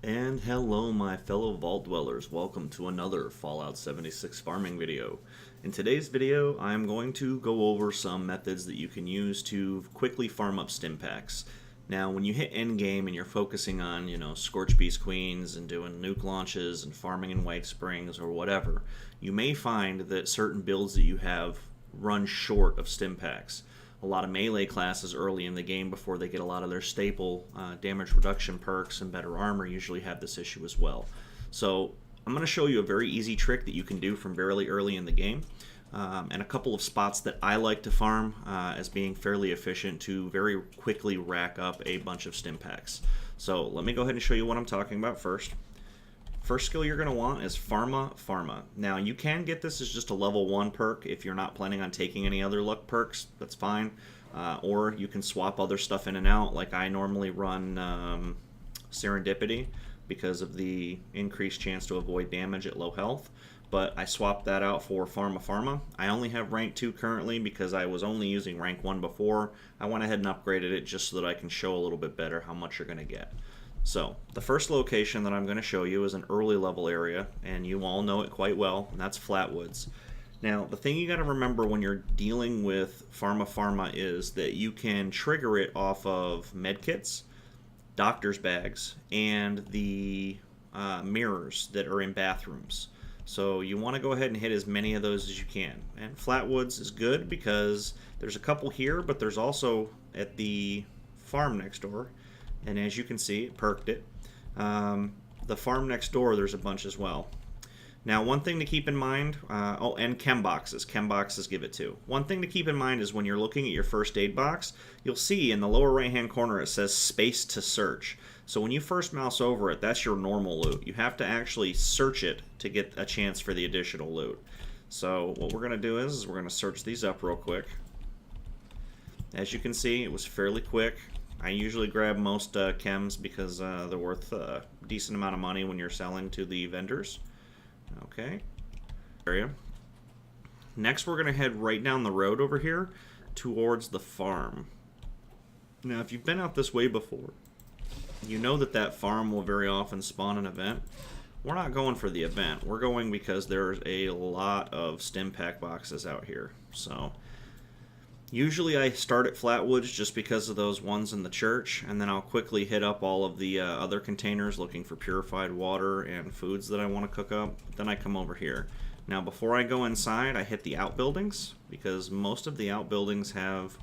And hello my fellow vault dwellers, welcome to another Fallout 76 farming video. In today's video I'm going to go over some methods that you can use to quickly farm up stim packs. Now when you hit endgame and you're focusing on, Scorch Beast Queens and doing nuke launches and farming in White Springs or whatever, you may find that certain builds that you have run short of stim packs. A lot of melee classes early in the game before they get a lot of their staple damage reduction perks and better armor usually have this issue as well. So I'm going to show you a very easy trick that you can do from very early in the game and a couple of spots that I like to farm as being fairly efficient to very quickly rack up a bunch of stim packs. So let me go ahead and show you what I'm talking about first. First skill you're going to want is Pharma Pharma. Now you can get this as just a level 1 perk if you're not planning on taking any other luck perks, that's fine. Or you can swap other stuff in and out, like I normally run Serendipity because of the increased chance to avoid damage at low health. But I swapped that out for Pharma Pharma. I only have rank 2 currently because I was only using rank 1 before. I went ahead and upgraded it just so that I can show a little bit better how much you're going to get. So, the first location that I'm going to show you is an early level area, and you all know it quite well, and that's Flatwoods. Now, the thing you got to remember when you're dealing with Pharma Pharma is that you can trigger it off of medkits, doctor's bags, and the mirrors that are in bathrooms. So you want to go ahead and hit as many of those as you can. And Flatwoods is good because there's a couple here, but there's also at the farm next door. And as you can see, it perked it. The farm next door, there's a bunch as well. Now, one thing to keep in mind, and chem boxes. Chem boxes give it too. One thing to keep in mind is when you're looking at your first aid box, you'll see in the lower right-hand corner it says space to search. So when you first mouse over it, that's your normal loot. You have to actually search it to get a chance for the additional loot. So what we're going to do is we're going to search these up real quick. As you can see, it was fairly quick. I usually grab most chems because they're worth a decent amount of money when you're selling to the vendors. Okay. Area. Next, we're going to head right down the road over here towards the farm. Now, if you've been out this way before, you know that that farm will very often spawn an event. We're not going for the event. We're going because there's a lot of stim pack boxes out here. So usually I start at Flatwoods just because of those ones in the church, and then I'll quickly hit up all of the other containers looking for purified water and foods that I want to cook up. Then I come over here. Now before I go inside, I hit the outbuildings because most of the outbuildings have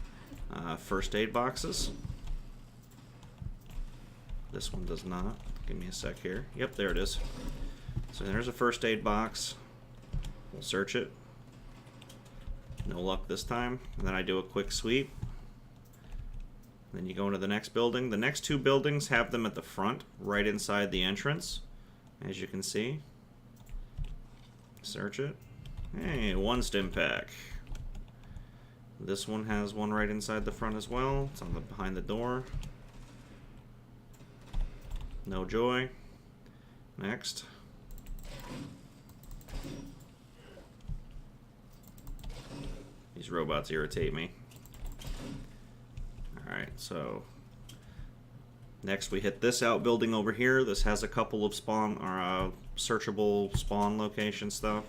first aid boxes. This one does not. Give me a sec here. Yep, there it is. So there's a first aid box. We'll search it. No luck this time. And then I do a quick sweep. Then you go into the next building. The next two buildings have them at the front, right inside the entrance, as you can see. Search it. Hey, one stim pack. This one has one right inside the front as well. It's on the behind the door. No joy. Next. These robots irritate me. Alright, so next we hit this outbuilding over here. This has a couple of spawn or searchable spawn location stuff.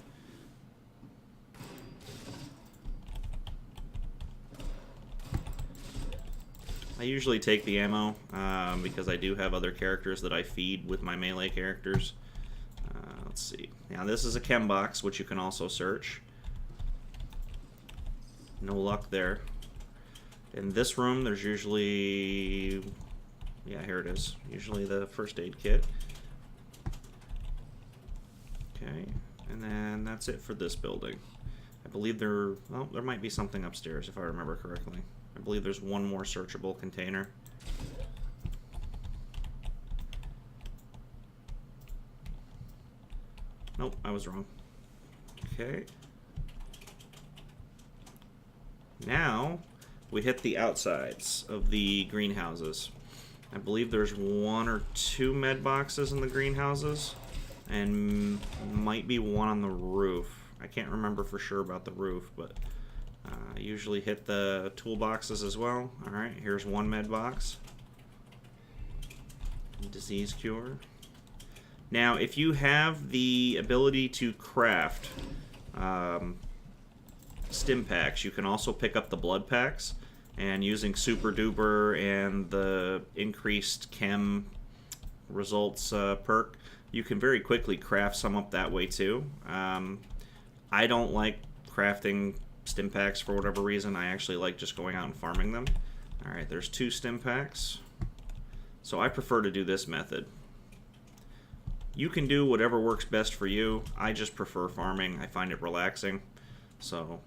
I usually take the ammo because I do have other characters that I feed with my melee characters. Let's see. Now this is a chem box, which you can also search. No luck there. In this room, there's usually, yeah, here it is. Usually the first aid kit. Okay, and then that's it for this building. I believe there might be something upstairs if I remember correctly. I believe there's one more searchable container. Nope, I was wrong. Okay. Now, we hit the outsides of the greenhouses. I believe there's one or two med boxes in the greenhouses, and might be one on the roof. I can't remember for sure about the roof, but I usually hit the toolboxes as well. Alright, here's one med box. Disease cure. Now, if you have the ability to craft stim packs, you can also pick up the blood packs, and using Super Duper and the increased chem results perk, you can very quickly craft some up that way too. I don't like crafting stim packs for whatever reason. I actually like just going out and farming them. Alright, there's 2 stim packs. So I prefer to do this method. You can do whatever works best for you. I just prefer farming. I find it relaxing. So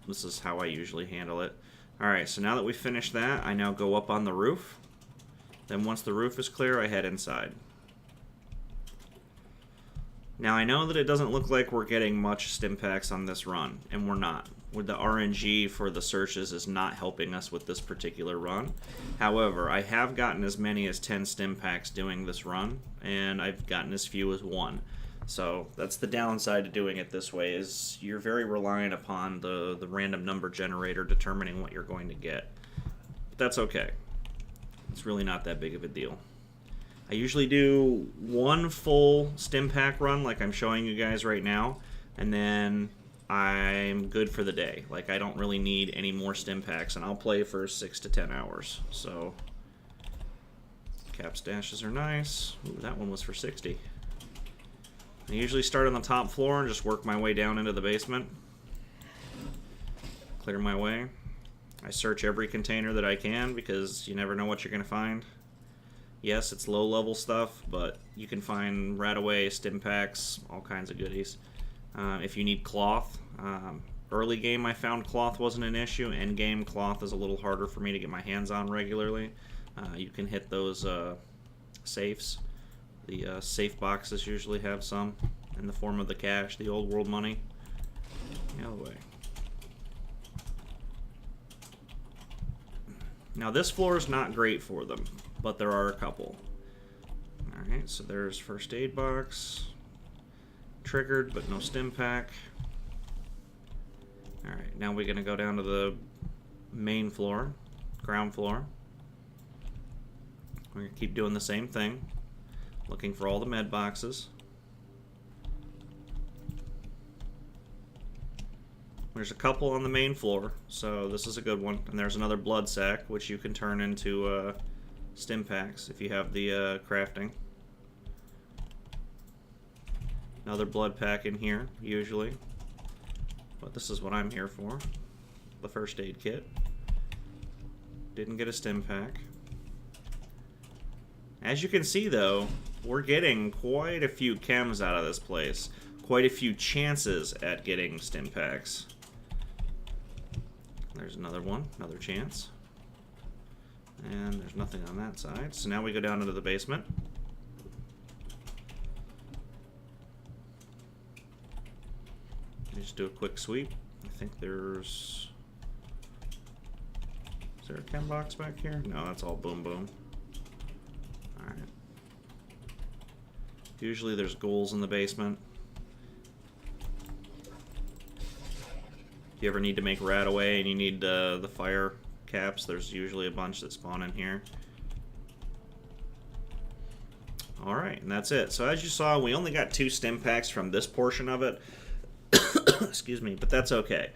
this is how I usually handle it. Alright, so now that we've finished that, I now go up on the roof. Then once the roof is clear, I head inside. Now I know that it doesn't look like we're getting much stim packs on this run, and we're not. With the RNG for the searches is not helping us with this particular run. However, I have gotten as many as 10 stim packs doing this run, and I've gotten as few as 1. So that's the downside to doing it this way, is you're very reliant upon the random number generator determining what you're going to get. But that's okay. It's really not that big of a deal. I usually do 1 full stim pack run like I'm showing you guys right now, and then I'm good for the day. Like, I don't really need any more stim packs, and I'll play for 6 to 10 hours. So cap stashes are nice. Ooh, that one was for 60. I usually start on the top floor and just work my way down into the basement. Clear my way. I search every container that I can because you never know what you're going to find. Yes, it's low-level stuff, but you can find right-away stim packs, all kinds of goodies. If you need cloth, early game I found cloth wasn't an issue. End game, cloth is a little harder for me to get my hands on regularly. You can hit those safes. The safe boxes usually have some in the form of the cash, the old world money. The other way. Now this floor is not great for them, but there are a couple. Alright, so there's first aid box. Triggered, but no stim pack. Alright, now we're going to go down to the main floor, ground floor. We're going to keep doing the same thing. Looking for all the med boxes. There's a couple on the main floor, so this is a good one. And there's another blood sack, which you can turn into stim packs if you have the crafting. Another blood pack in here, usually. But this is what I'm here for. The first aid kit. Didn't get a stim pack. As you can see, though, we're getting quite a few chems out of this place. Quite a few chances at getting stim packs. There's another one, another chance. And there's nothing on that side. So now we go down into the basement. Just do a quick sweep. I think there's... Is there a chem box back here? No, that's all boom boom. Alright. Usually there's ghouls in the basement. If you ever need to make RadAway and you need the fire caps, there's usually a bunch that spawn in here. Alright, and that's it. So as you saw, we only got 2 stim packs from this portion of it. Excuse me, but that's okay.